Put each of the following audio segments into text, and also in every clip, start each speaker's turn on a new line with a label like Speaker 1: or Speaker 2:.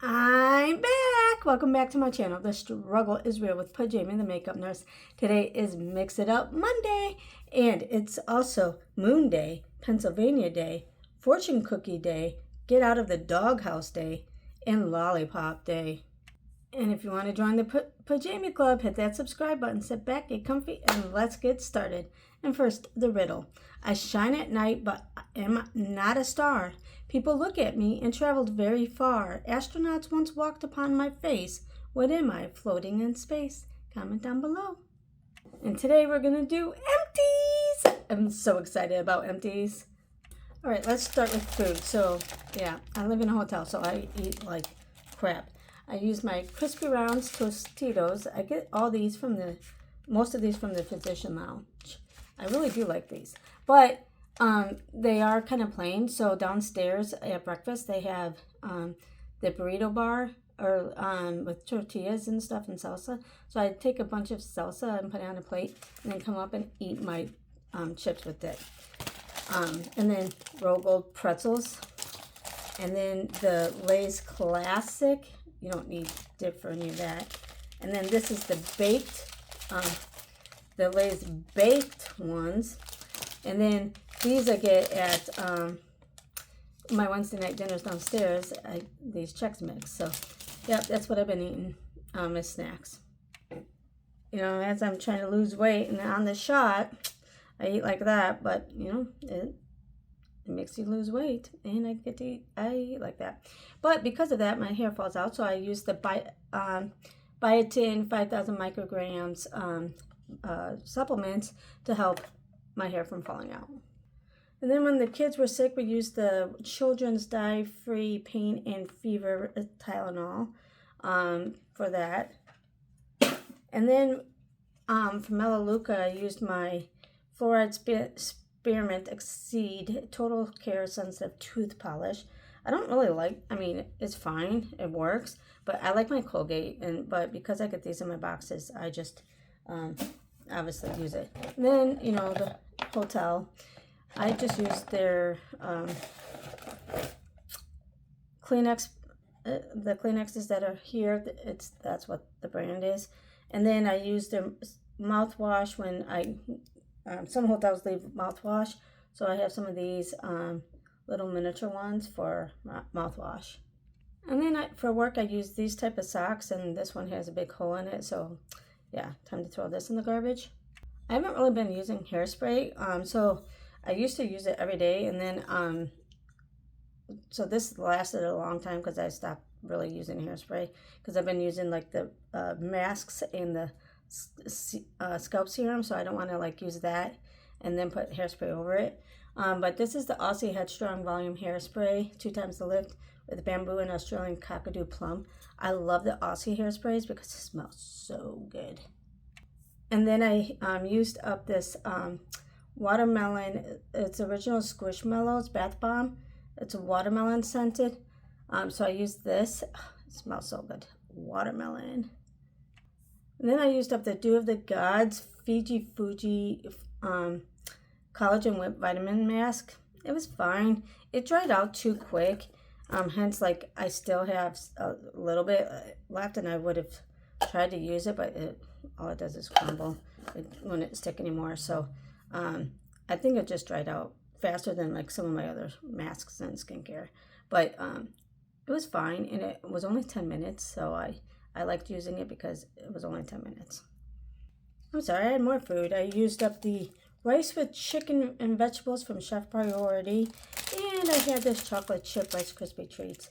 Speaker 1: I'm back! Welcome back to my channel. The struggle is real with Pajama, the makeup nurse. Today is Mix It Up Monday, and it's also Moon Day, Pennsylvania Day, Fortune Cookie Day, Get Out of the Doghouse Day, and Lollipop Day. And if you want to join the Pajama Club, hit that subscribe button, sit back, get comfy, and let's get started. And first, the riddle. I shine at night, but am not a star. People look at me and traveled very far. Astronauts once walked upon my face. What am I, floating in space? Comment down below. And today we're going to do empties. I'm so excited about empties. All right, let's start with food. So, yeah, I live in a hotel, so I eat like crap. I use my Crispy Rounds Tostitos. I get all these from most of these from the Physician Lounge. I really do like these. But they are kind of plain. So downstairs at breakfast, they have the burrito bar or with tortillas and stuff and salsa. So I take a bunch of salsa and put it on a plate and then come up and eat my chips with it. And then Roll Gold pretzels. And then the Lay's Classic. You don't need dip for any of that. And then this is the baked, the Lay's baked ones. And then these I get at my Wednesday night dinners downstairs. These Chex Mix. So, yeah, that's what I've been eating as snacks. You know, as I'm trying to lose weight and on the shot, I eat like that. But, you know, it makes you lose weight, and I eat like that. But because of that, my hair falls out, so I use the biotin 5,000 micrograms supplements to help my hair from falling out. And then when the kids were sick, we used the Children's Dye-Free Pain and Fever Tylenol for that. And then for Melaleuca, I used my Fluoride Spearmint Exceed Total Care Sensitive Tooth Polish. I don't really like, I mean, it's fine, it works, but I like my Colgate, but because I get these in my boxes, I just obviously use it. And then, you know, the hotel, I just use their Kleenex, the Kleenexes that are here, that's what the brand is. And then I use their mouthwash when some hotels leave mouthwash, so I have some of these little miniature ones for mouthwash. And then for work, I use these type of socks, and this one has a big hole in it, so yeah, time to throw this in the garbage. I haven't really been using hairspray, so I used to use it every day, and then so this lasted a long time because I stopped really using hairspray because I've been using like the masks and the scalp serum, so I don't want to like use that and then put hairspray over it. But this is the Aussie Headstrong Volume Hairspray, 2 times the lift with bamboo and Australian Cockadoo Plum. I love the Aussie hairsprays because it smells so good. And then I used up this watermelon. It's original Squishmallows Bath Bomb. It's a watermelon scented. So I used this. It smells so good. Watermelon. And then I used up the Dew of the Gods Fiji Fuji Collagen Whip Vitamin Mask. It was fine. It dried out too quick. Hence, like, I still have a little bit left, and I would have tried to use it, but all it does is crumble. It wouldn't stick anymore. So I think it just dried out faster than, like, some of my other masks and skincare. But it was fine, and it was only 10 minutes, so I liked using it because it was only 10 minutes. I'm sorry, I had more food. I used up the rice with chicken and vegetables from Chef Priority. And I had this chocolate chip Rice Krispie treats.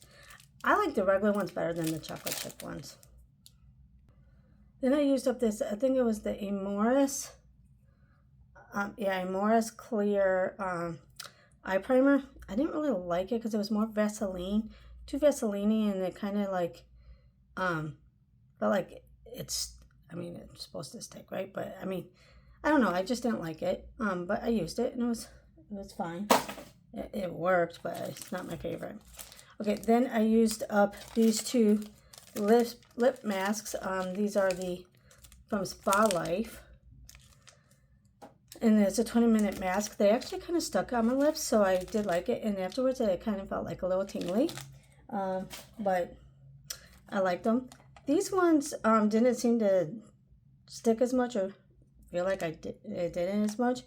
Speaker 1: I like the regular ones better than the chocolate chip ones. Then I used up this, I think it was the Amoris. Amoris Clear Eye Primer. I didn't really like it because it was more Vaseline. Too Vaseline-y, and it kind of like, felt like it's supposed to stick, right? But I mean, I don't know. I just didn't like it. But I used it, and it was fine. It worked, but it's not my favorite. Okay, then I used up these 2 lip masks. These are from Spa Life. And it's a 20-minute mask. They actually kind of stuck on my lips, so I did like it. And afterwards, it kind of felt like a little tingly. But I liked them. These ones didn't seem to stick as much or feel like it didn't as much,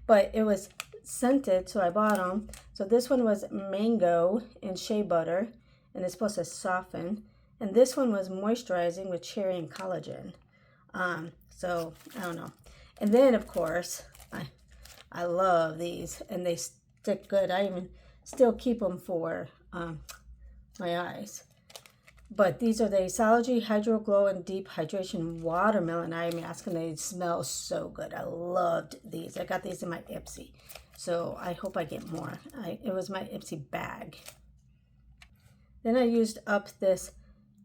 Speaker 1: but it was scented, so I bought them. So this one was mango and shea butter, and it's supposed to soften. And this one was moisturizing with cherry and collagen. So I don't know. And then of course I love these, and they stick good. I even still keep them for my eyes. But these are the Aceology Hydro Glow and Deep Hydration Watermelon Eye Mask, and they smell so good. I loved these. I got these in my Ipsy, so I hope I get more. It was my Ipsy bag. Then I used up this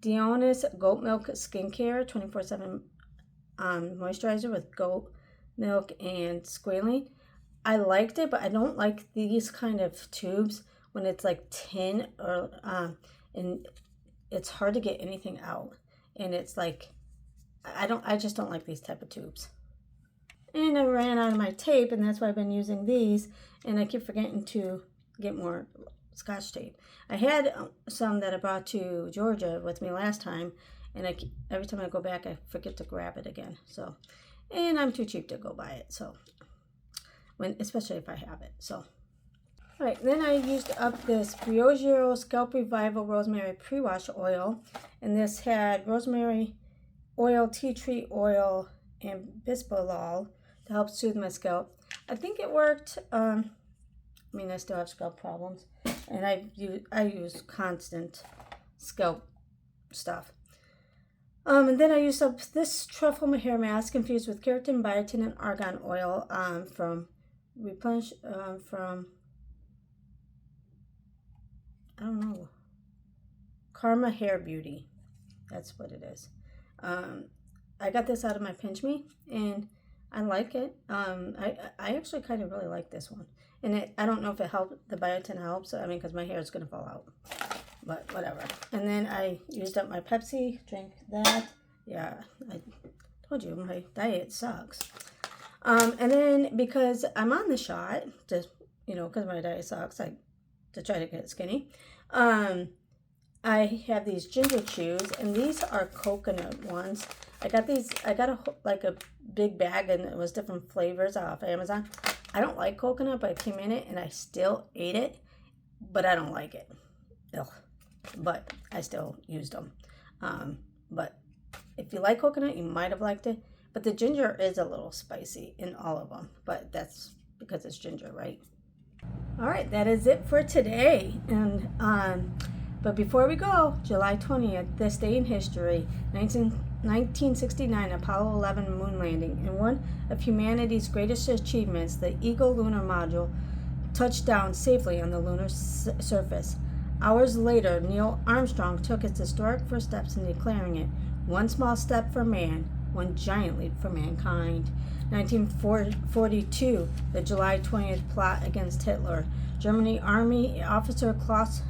Speaker 1: Dionys Goat Milk Skincare 24/7 moisturizer with goat milk and squalene. I liked it, but I don't like these kind of tubes when it's like tin or and it's hard to get anything out. And it's like I just don't like these type of tubes. And I ran out of my tape, and that's why I've been using these, and I keep forgetting to get more Scotch tape. I had some that I brought to Georgia with me last time, and every time I go back I forget to grab it again. So, and I'm too cheap to go buy it, so especially if I have it. So all right, then I used up this Briogeo Scalp Revival Rosemary Pre-Wash Oil, and this had rosemary oil, tea tree oil, and bisphenol to help soothe my scalp. I think it worked. I still have scalp problems, and I use constant scalp stuff. And then I used up this truffle hair mask infused with keratin, biotin, and argan oil from Replenish from I don't know, Karma Hair Beauty. That's what it is. I got this out of my Pinch Me, and I like it. I actually kind of really like this one. And I don't know if it helped, the biotin helps. Because my hair is going to fall out. But whatever. And then I used up my Pepsi, drank that. Yeah, I told you, my diet sucks. And then because I'm on the shot, just, because my diet sucks, to try to get skinny, I have these ginger chews, and these are coconut ones. I got a big bag, and it was different flavors off Amazon. I don't like coconut, but it came in it, and I still ate it, but I don't like it. Ugh. But I still used them. But if you like coconut, you might have liked it. But the ginger is a little spicy in all of them, but that's because it's ginger, right? All right, that is it for today. And but before we go, July 20th, this day in history, 1969, Apollo 11 moon landing, and one of humanity's greatest achievements, the Eagle lunar module touched down safely on the lunar surface. Hours later, Neil Armstrong took his historic first steps in declaring it one small step for man, one giant leap for mankind. 1942, the July 20th plot against Hitler. Germany Army officer Klaus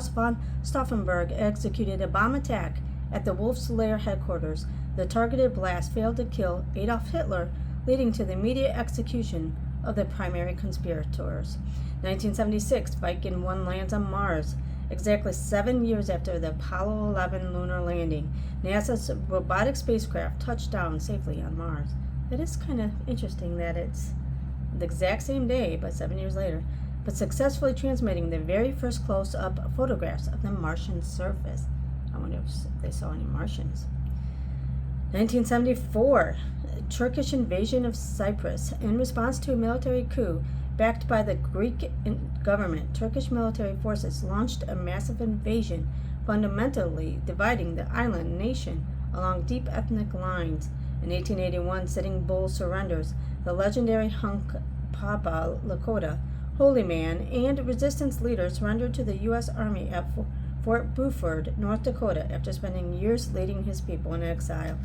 Speaker 1: von Stauffenberg executed a bomb attack at the Wolf's Lair headquarters. The targeted blast failed to kill Adolf Hitler, leading to the immediate execution of the primary conspirators. 1976, Viking 1 lands on Mars. Exactly 7 years after the Apollo 11 lunar landing, NASA's robotic spacecraft touched down safely on Mars. It is kind of interesting that it's the exact same day, but 7 years later, but successfully transmitting the very first close-up photographs of the Martian surface. I wonder if they saw any Martians. 1974, Turkish invasion of Cyprus. In response to a military coup backed by the Greek government, Turkish military forces launched a massive invasion, fundamentally dividing the island nation along deep ethnic lines. In 1881, Sitting Bull surrenders. The legendary hunk Papa Lakota, Holy Man, and resistance leaders surrendered to the U.S. Army at Fort Buford, North Dakota, after spending years leading his people in exile.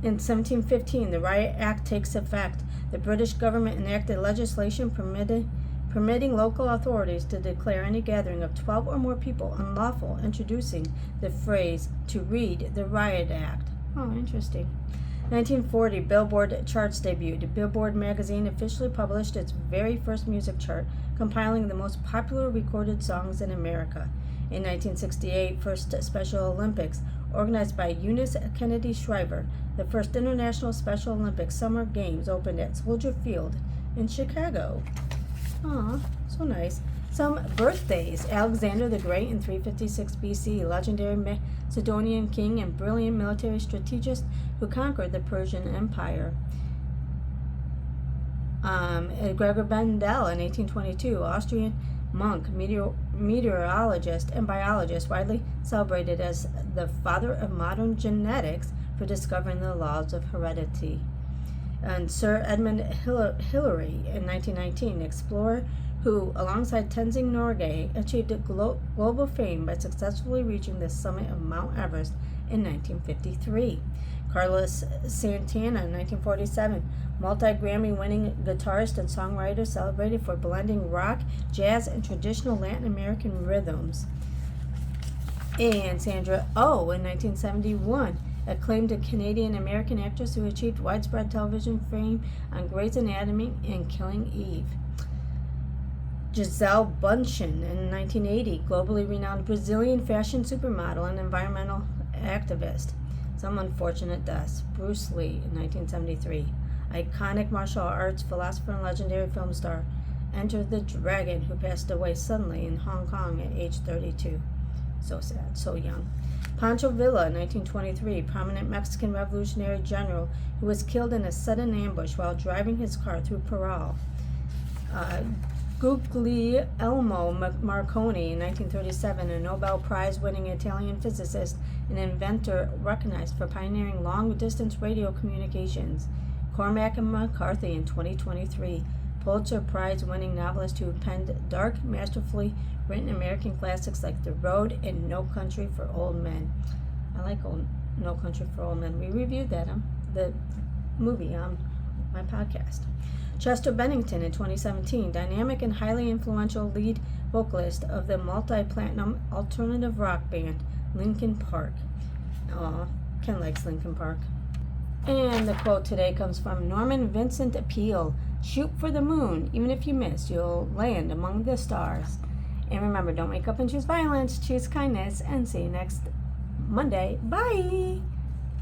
Speaker 1: In 1715, the Riot Act takes effect. The British government enacted legislation permitting local authorities to declare any gathering of 12 or more people unlawful, introducing the phrase "to read the Riot Act." Oh, interesting. 1940, Billboard charts debuted. Billboard magazine officially published its very first music chart, compiling the most popular recorded songs in America. In 1968, first Special Olympics, organized by Eunice Kennedy Shriver. The first International Special Olympics Summer Games opened at Soldier Field in Chicago. Aw, so nice. Some birthdays. Alexander the Great in 356 BC, legendary Macedonian king and brilliant military strategist who conquered the Persian Empire. Gregor Mendel in 1822, Austrian monk, meteorologist, and biologist, widely celebrated as the father of modern genetics for discovering the laws of heredity. And Sir Edmund Hillary in 1919, explorer who, alongside Tenzing Norgay, achieved global fame by successfully reaching the summit of Mount Everest in 1953. Carlos Santana in 1947, multi-Grammy winning guitarist and songwriter celebrated for blending rock, jazz, and traditional Latin American rhythms. And Sandra Oh in 1971, acclaimed Canadian American actress who achieved widespread television fame on Grey's Anatomy and Killing Eve. Gisele Bündchen in 1980, globally renowned Brazilian fashion supermodel and environmental activist. Some unfortunate deaths. Bruce Lee in 1973, iconic martial arts philosopher and legendary film star. Enter the Dragon, who passed away suddenly in Hong Kong at age 32. So sad, so young. Pancho Villa in 1923, prominent Mexican revolutionary general who was killed in a sudden ambush while driving his car through Parral. Guglielmo Marconi in 1937, a Nobel Prize-winning Italian physicist and inventor recognized for pioneering long-distance radio communications. Cormac McCarthy in 2023, Pulitzer Prize-winning novelist who penned dark, masterfully written American classics like The Road and No Country for Old Men. I like No Country for Old Men. We reviewed that the movie on my podcast. Chester Bennington in 2017, dynamic and highly influential lead vocalist of the multi-platinum alternative rock band Linkin Park. Aw, Ken likes Linkin Park. And the quote today comes from Norman Vincent Peale. Shoot for the moon. Even if you miss, you'll land among the stars. And remember, don't wake up and choose violence, choose kindness, and see you next Monday. Bye!